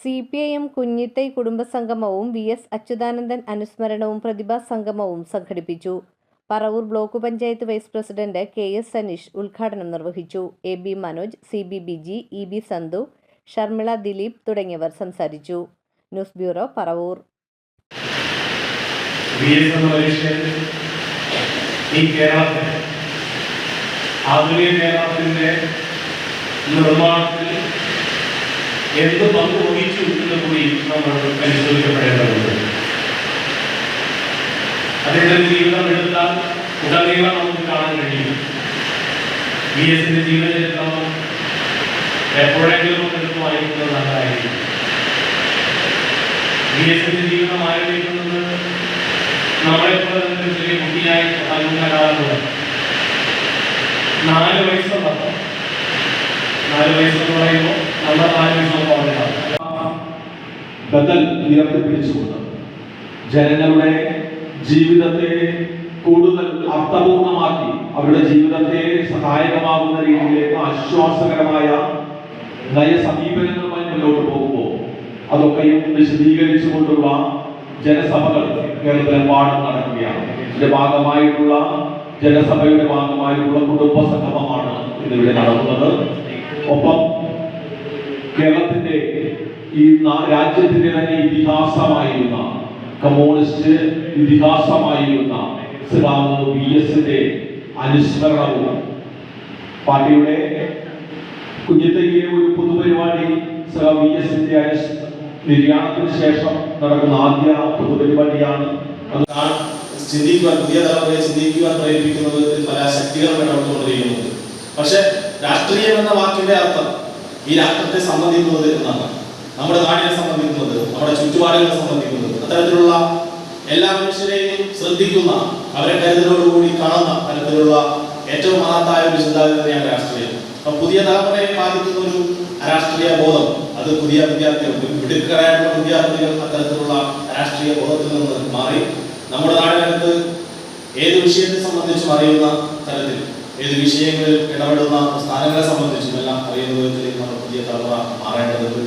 CPIM Kunjithai കുടുംബസംഗമവും VS Achuthanandan അനുസ്മരണവും പ്രതിഭാസംഗമവും സംഘടിപ്പിച്ചു. Paravur block panchayat vice president KS Saneesh ഉദ്ഘാടനം നിർവഹിച്ചു. AB Manoj, CB Biji, EB സന്തു, ഷർമിള ദിലീപ് തുടങ്ങിയവർ സംസാരിച്ചു. News bureau, Paravur. നിർമ്മാണത്തിൽ എന്ത് പങ്ക് വഹിച്ചു എന്ന് കൂടി നമ്മൾ പരിശോധിക്കപ്പെടേണ്ടതുണ്ട്. അദ്ദേഹത്തിന്റെ ജീവിതം എടുത്താൽ ഉടനീളം നമുക്ക് കാണാൻ കഴിയും. VSന്റെ ജീവചരിത്രം എപ്പോഴെങ്കിലും എടുത്ത് വായിക്കുന്നത് നല്ലതായിരിക്കും. VSന്റെ ജീവിതം ആരംഭിക്കുന്നത് നമ്മളെപ്പോലെ തന്നെ ചെറിയ കുട്ടിയായി കാലമുണ്ട്. 4 വയസ്സുള്ളപ്പോൾ 4 വയസ്സെന്ന് പറയുമ്പോൾ നമ്മൾ 4 വയസ്സോളം ബദൽ ഉയർത്തിപ്പിടിച്ചുകൊണ്ട് ജനങ്ങളുടെ ജീവിതത്തെ കൂടുതൽ അർത്ഥപൂർണമാക്കി അവരുടെ ജീവിതത്തെ സഹായകമാകുന്ന രീതിയിലേക്ക് ആശ്വാസകരമായ നയസമീപനങ്ങളുമായി മുന്നോട്ട് പോകുമ്പോൾ അതൊക്കെയും വിശദീകരിച്ചുകൊണ്ടുള്ള ജനസഭകൾ കേരളത്തിലെമ്പാടും നടക്കുകയാണ്. ഇതിന്റെ ഭാഗമായിട്ടുള്ള ജനസഭയുടെ ഭാഗമായിട്ടുള്ള കുടുംബ സംഗമമാണ് ഇതിവിടെ നടക്കുന്നത്. ഒപ്പം കേരളത്തിന്റെ ഈ രാജ്യത്തിന്റെ തന്നെ ഇതിഹാസമായിരുന്ന കമ്മ്യൂണിസ്റ്റ് ഇതിഹാസമായിരുന്ന സഖാവ് VSന്റെ അനുസ്മരണവും പാർട്ടിയുടെ കുഞ്ഞിത്തൈയിലെ ഒരു പൊതുപരിപാടി സഖാവ് VSന്റെ നിര്യാണത്തിന് ശേഷം നടക്കുന്ന ആദ്യ പൊതുപരിപാടിയാണ്. ചിന്തിക്കുവാൻ, പുതിയ തലമുറയെ ചിന്തിക്കുവാൻ പ്രേരിപ്പിക്കുന്നത് പല ശക്തികളും ഇടപെട്ടുകൊണ്ടിരിക്കുന്നത്. പക്ഷെ രാഷ്ട്രീയം എന്ന വാക്കിന്റെ അർത്ഥം ഈ രാഷ്ട്രത്തെ സംബന്ധിക്കുന്നത് എന്നാണ്. നമ്മുടെ നാടിനെ സംബന്ധിക്കുന്നത്, നമ്മുടെ ചുറ്റുപാടുകളെ സംബന്ധിക്കുന്നത്, അത്തരത്തിലുള്ള എല്ലാ മനുഷ്യരെയും ശ്രദ്ധിക്കുന്ന, അവരെ കരുതലോടുകൂടി കാണുന്ന തരത്തിലുള്ള ഏറ്റവും മഹത്തായ ഒരു ചിന്താഗതിയാണ് രാഷ്ട്രീയം. അപ്പൊ പുതിയ തലമുറയെ ബാധിക്കുന്ന ഒരു രാഷ്ട്രീയ ബോധം, അത് പുതിയ വിദ്യാർത്ഥികൾ, മിടുക്കരായിട്ടുള്ള വിദ്യാർത്ഥികൾ അത്തരത്തിലുള്ള രാഷ്ട്രീയ ബോധത്തിൽ നിന്ന് മാറി നമ്മുടെ നാടിനകത്ത് ഏത് വിഷയത്തെ സംബന്ധിച്ചും അറിയുന്ന തരത്തിൽ, ഏത് വിഷയങ്ങളിൽ ഇടപെടുന്ന സ്ഥാനങ്ങളെ സംബന്ധിച്ചും എല്ലാം അറിയുന്ന വിധത്തിലേക്ക് നമ്മുടെ പുതിയ തലമുറ മാറേണ്ടതുണ്ട്.